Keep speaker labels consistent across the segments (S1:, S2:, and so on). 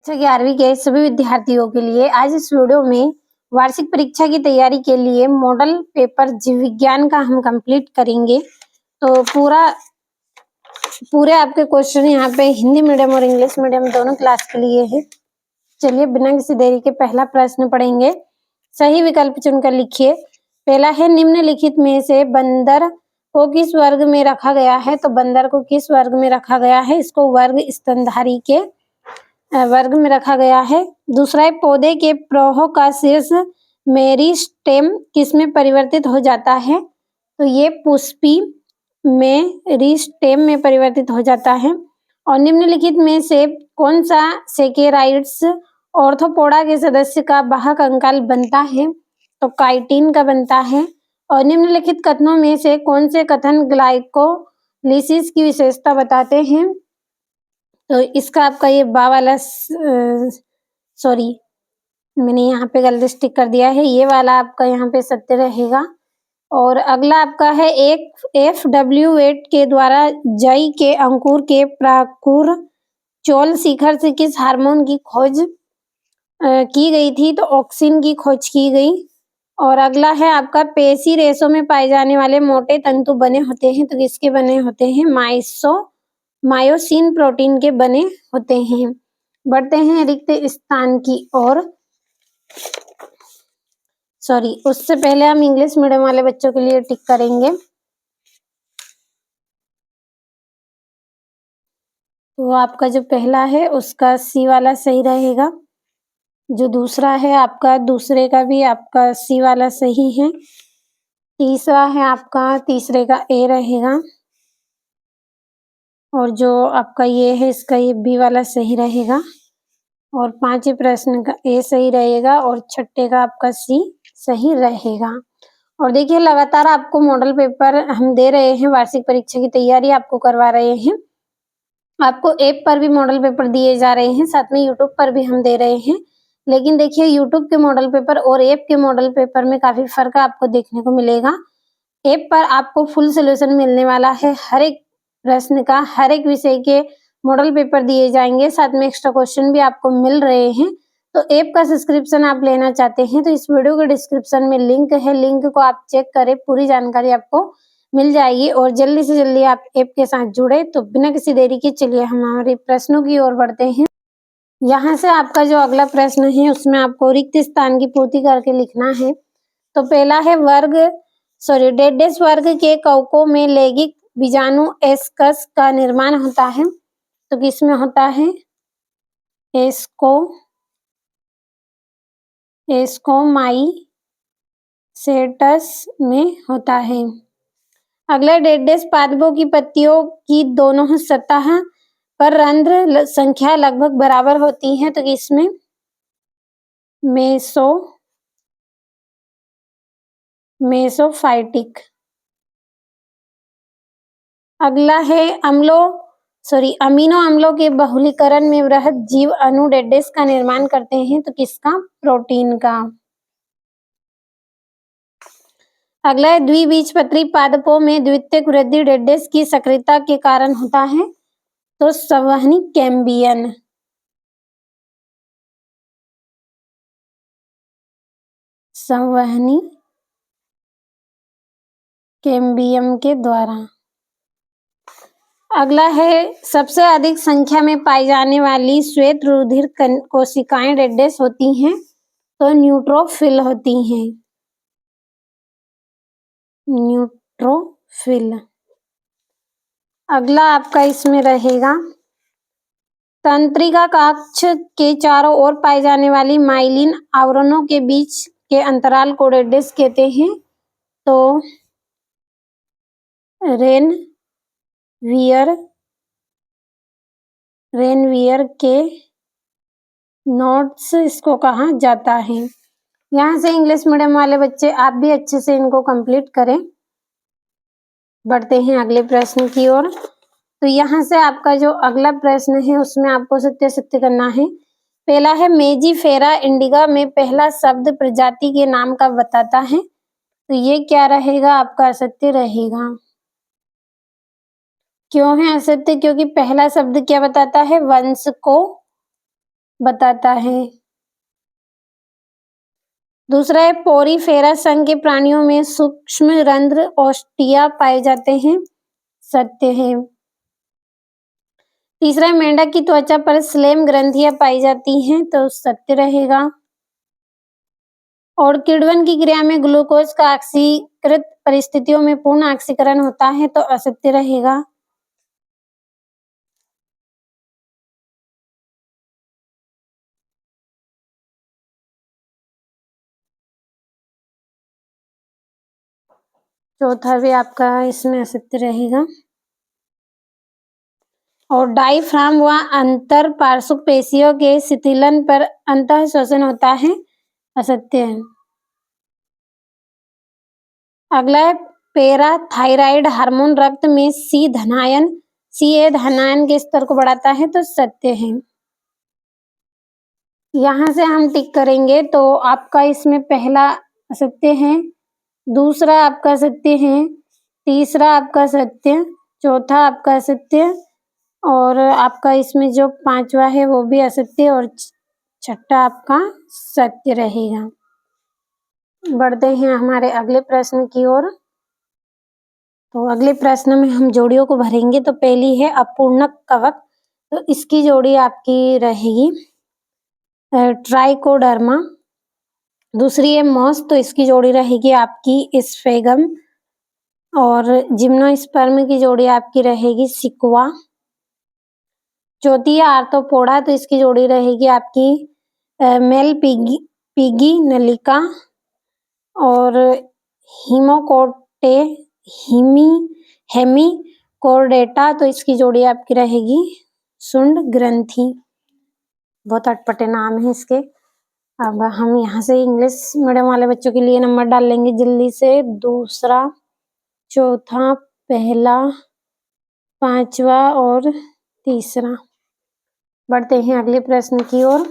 S1: कक्षा 11वीं के सभी विद्यार्थियों के लिए आज इस वीडियो में वार्षिक परीक्षा की तैयारी के लिए मॉडल पेपर जीव विज्ञान का हम कंप्लीट करेंगे। तो पूरे आपके क्वेश्चन यहाँ पे हिंदी मीडियम और इंग्लिश मीडियम दोनों क्लास के लिए है। चलिए बिना किसी देरी के पहला प्रश्न पढ़ेंगे। सही विकल्प चुनकर लिखिए। पहला है निम्नलिखित में से बंदर को किस वर्ग में रखा गया है। तो बंदर को किस वर्ग में रखा गया है, इसको वर्ग स्तनधारी के वर्ग में रखा गया है। दूसरा है पौधे के प्रवाह का शीर्ष मेरिस्टेम किसमें परिवर्तित हो जाता है। तो ये पुष्पी मेरिस्टेम में परिवर्तित हो जाता है। और निम्नलिखित में से कौन सा सेकेराइड्स ऑर्थोपोडा के सदस्य का वाहक अंगाल बनता है। तो काइटिन का बनता है। और निम्नलिखित कथनों में से कौन से कथन ग्लाइकोलिसिस की विशेषता बताते हैं। तो इसका आपका ये वाला सॉरी मैंने यहाँ पे गलत टिक कर दिया है, ये वाला आपका यहाँ पे सत्य रहेगा। और अगला आपका है एक FW वेट के द्वारा जई के अंकुर के प्राकुर चोल शिखर से किस हार्मोन की खोज की गई थी। तो ऑक्सिन की खोज की गई। और अगला है आपका पेशी रेशों में पाए जाने वाले मोटे तंतु बने होते हैं। तो किसके बने होते हैं, मायोसिन प्रोटीन के बने होते हैं। बढ़ते हैं रिक्त स्थान की ओर। सॉरी उससे पहले हम इंग्लिश मीडियम वाले बच्चों के लिए टिक करेंगे। तो आपका जो पहला है उसका सी वाला सही रहेगा। जो दूसरा है आपका दूसरे का भी आपका सी वाला सही है। तीसरा है आपका तीसरे का ए रहेगा। और जो आपका ये है इसका ये बी वाला सही रहेगा। और पांचवें प्रश्न का ए सही रहेगा और छठे का आपका सी सही रहेगा। और देखिए लगातार आपको मॉडल पेपर हम दे रहे हैं, वार्षिक परीक्षा की तैयारी आपको करवा रहे हैं। आपको ऐप पर भी मॉडल पेपर दिए जा रहे हैं, साथ में यूट्यूब पर भी हम दे रहे हैं। लेकिन देखिए यूट्यूब के मॉडल पेपर और ऐप के मॉडल पेपर में काफी फर्क आपको देखने को मिलेगा। ऐप पर आपको फुल सोल्यूशन मिलने वाला है, हर एक प्रश्न का हर एक विषय के मॉडल पेपर दिए जाएंगे, साथ में एक्स्ट्रा क्वेश्चन भी आपको मिल रहे हैं। तो ऐप का सब्सक्रिप्शन आप लेना चाहते हैं तो इस वीडियो के डिस्क्रिप्शन में लिंक है, लिंक को आप चेक करें, पूरी जानकारी आपको मिल जाएगी। और जल्दी से जल्दी आप ऐप के साथ जुड़े। तो बिना किसी देरी के चलिए हमारे प्रश्नों की ओर बढ़ते हैं। यहाँ से आपका जो अगला प्रश्न है उसमें आपको रिक्त स्थान की पूर्ति करके लिखना है। तो पहला है डेडेस वर्ग के कवकों में लैंगिक बीजाणु एस्कस का निर्माण होता है। तो किसमें होता है, एस्कोमाइसेटस में होता है। अगला डेडेस पादपों की पत्तियों की दोनों सतह पर रंध्र संख्या लगभग बराबर होती है। तो इसमें मेसोफाइटिक। अगला है अमीनो अम्लों के बहुलीकरण में वृहद जीव अणु डेडेस का निर्माण करते हैं। तो किसका, प्रोटीन का। अगला है द्विबीजपत्री पादपों में द्वितीयक वृद्धि डेडेस की सक्रियता के कारण होता है। तो संवहनी कैम्बियम के द्वारा। अगला है सबसे अधिक संख्या में पाई जाने वाली श्वेत रुधिर कोशिकाएं डेडेस होती हैं। तो न्यूट्रोफिल होती हैं, न्यूट्रोफिल। अगला आपका इसमें रहेगा तंत्रिका कक्ष के चारों ओर पाए जाने वाली माइलिन आवरणों के बीच के अंतराल को डेडेस कहते हैं। तो रेनवियर के नोट्स इसको कहा जाता है। यहाँ से इंग्लिश मीडियम वाले बच्चे आप भी अच्छे से इनको कंप्लीट करें। बढ़ते हैं अगले प्रश्न की ओर। तो यहाँ से आपका जो अगला प्रश्न है उसमें आपको सत्य करना है। पहला है मेजीफेरा इंडिका में पहला शब्द प्रजाति के नाम का बताता है। तो ये क्या रहेगा, आपका असत्य रहेगा। क्यों है असत्य, क्योंकि पहला शब्द क्या बताता है, वंश को बताता है। दूसरा है पोरीफेरा संघ के प्राणियों में सूक्ष्म रंध्र ओस्टिया पाए जाते हैं, सत्य है। तीसरा है मेंढक की त्वचा पर स्लेम ग्रंथियां पाई जाती हैं, तो सत्य रहेगा। और किण्वन की क्रिया में ग्लूकोज का ऑक्सीकृत परिस्थितियों में पूर्ण ऑक्सीकरण होता है, तो असत्य रहेगा। चौथा भी आपका इसमें असत्य रहेगा। और डायफ्राम व अंतर पार्श्व पेशियों के शिथिलन पर अंतः श्वसन होता है, असत्य है। अगला है पैराथायराइड हार्मोन रक्त में सी ए धनायन के स्तर को बढ़ाता है, तो सत्य है। यहाँ से हम टिक करेंगे, तो आपका इसमें पहला असत्य है, दूसरा आपका सत्य है, तीसरा आपका सत्य, चौथा आपका असत्य, और आपका इसमें जो पांचवा है वो भी असत्य, और छठा आपका सत्य रहेगा। बढ़ते हैं हमारे अगले प्रश्न की ओर। तो अगले प्रश्न में हम जोड़ियों को भरेंगे। तो पहली है अपूर्णक कवक, तो इसकी जोड़ी आपकी रहेगी ट्राइकोडर्मा। दूसरी है मॉस, तो इसकी जोड़ी रहेगी आपकी स्फेगम। और जिम्नोस्पर्म की जोड़ी आपकी रहेगी सिक्वा। चौथी है आर्थ्रोपोडा, तो इसकी जोड़ी रहेगी आपकी मेल पिगी नलिका। और हेमिकोर्डेटा, तो इसकी जोड़ी आपकी रहेगी सुंड ग्रंथि। बहुत अटपटे नाम है इसके। अब हम यहाँ से इंग्लिश मीडियम वाले बच्चों के लिए नंबर डाल लेंगे जल्दी से। दूसरा, चौथा, पहला, पांचवा और तीसरा। बढ़ते हैं अगले प्रश्न की ओर।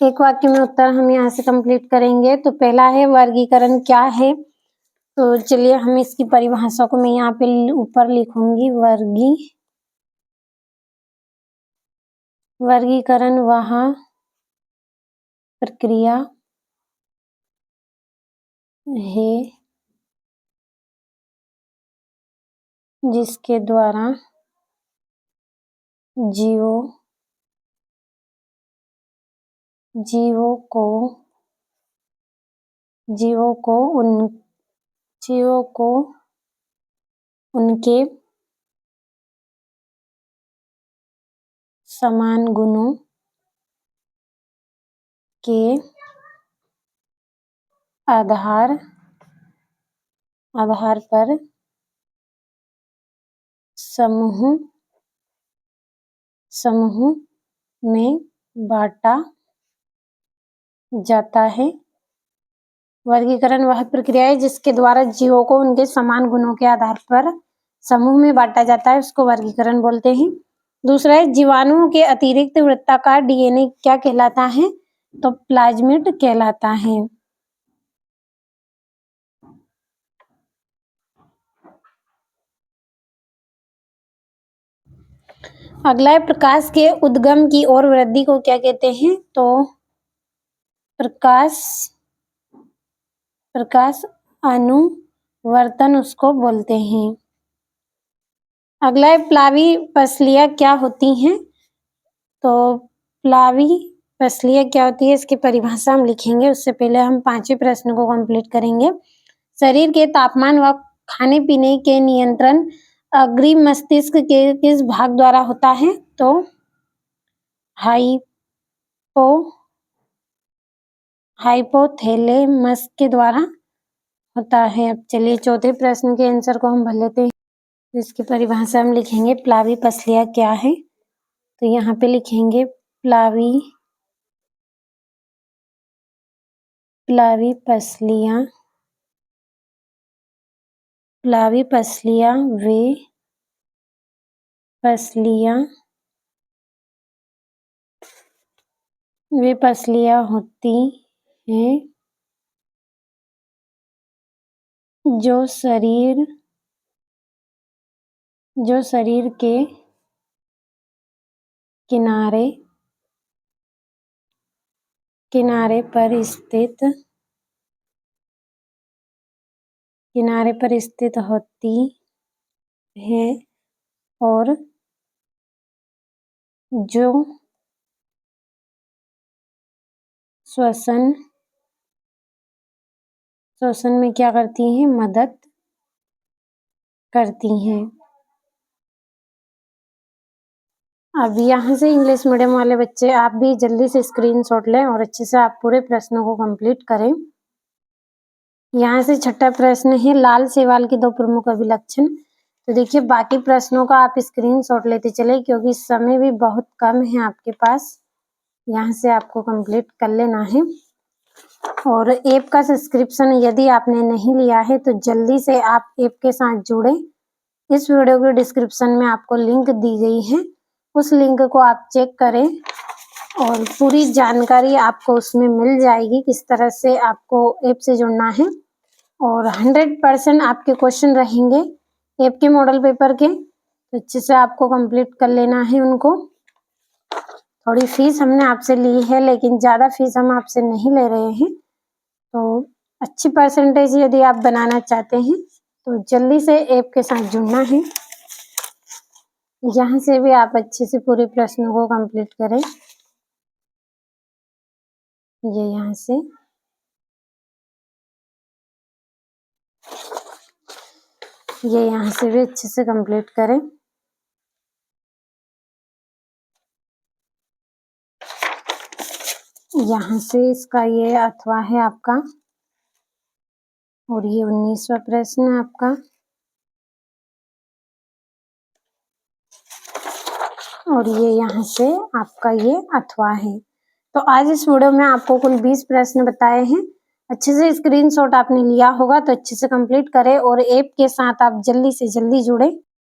S1: एक वाक्य में उत्तर हम यहाँ से कंप्लीट करेंगे। तो पहला है वर्गीकरण क्या है, तो चलिए हम इसकी परिभाषा को मैं यहाँ पे ऊपर लिखूंगी। वर्गीकरण वह प्रक्रिया है जिसके द्वारा जीवों को उनके समान गुणों के आधार पर समूह में बांटा जाता है। वर्गीकरण वह प्रक्रिया है जिसके द्वारा जीवों को उनके समान गुणों के आधार पर समूह में बांटा जाता है, उसको वर्गीकरण बोलते हैं। दूसरा है जीवाणुओं के अतिरिक्त वृत्ताकार डीएनए क्या कहलाता है, तो प्लाज्मिड कहलाता है। अगला है प्रकाश के उद्गम की ओर वृद्धि को क्या कहते हैं, तो प्रकाश अनुवर्तन उसको बोलते हैं। अगला है प्लावी पसलियां क्या होती हैं, तो प्लावी पसलियां क्या होती है इसकी परिभाषा हम लिखेंगे। उससे पहले हम पांचवें प्रश्न को कंप्लीट करेंगे। शरीर के तापमान व खाने पीने के नियंत्रण अग्रिम मस्तिष्क के किस भाग द्वारा होता है, तो हाइपोथैलेमस के द्वारा होता है। अब चलिए चौथे प्रश्न के आंसर को हम भर लेते हैं। इसकी परिभाषा हम लिखेंगे प्लावी पसलियां क्या है, तो यहाँ पे लिखेंगे प्लावी वे पसलियां होती हैं जो शरीर के किनारे किनारे पर स्थित होती है और जो श्वसन में क्या करती हैं, मदद करती हैं। अब यहाँ से इंग्लिश मीडियम वाले बच्चे आप भी जल्दी से स्क्रीनशॉट लें और अच्छे से आप पूरे प्रश्नों को कंप्लीट करें। यहाँ से छठा प्रश्न है लाल शैवाल के 2 प्रमुख अभिलक्षण। तो देखिए बाकी प्रश्नों का आप स्क्रीनशॉट लेते चले क्योंकि समय भी बहुत कम है आपके पास। यहाँ से आपको कंप्लीट कर लेना है और ऐप का सब्सक्रिप्शन यदि आपने नहीं लिया है तो जल्दी से आप ऐप के साथ जुड़े। इस वीडियो के डिस्क्रिप्शन में आपको लिंक दी गई है, उस लिंक को आप चेक करें और पूरी जानकारी आपको उसमें मिल जाएगी किस तरह से आपको ऐप से जुड़ना है। और 100% आपके क्वेश्चन रहेंगे ऐप के मॉडल पेपर के, तो अच्छे से आपको कंप्लीट कर लेना है उनको। थोड़ी फीस हमने आपसे ली है लेकिन ज़्यादा फीस हम आपसे नहीं ले रहे हैं। तो अच्छी परसेंटेज यदि आप बनाना चाहते हैं तो जल्दी से ऐप के साथ जुड़ना है। यहाँ से भी आप अच्छे से पूरे प्रश्नों को कंप्लीट करें। ये यहाँ से भी अच्छे से कंप्लीट करें। यहाँ से इसका ये अथवा है आपका और ये 19वां प्रश्न है आपका और ये यहाँ से आपका ये अथवा है। तो आज इस वीडियो में आपको कुल 20 प्रश्न बताए हैं। अच्छे से स्क्रीनशॉट आपने लिया होगा तो अच्छे से कंप्लीट करें और ऐप के साथ आप जल्दी से जल्दी जुड़े।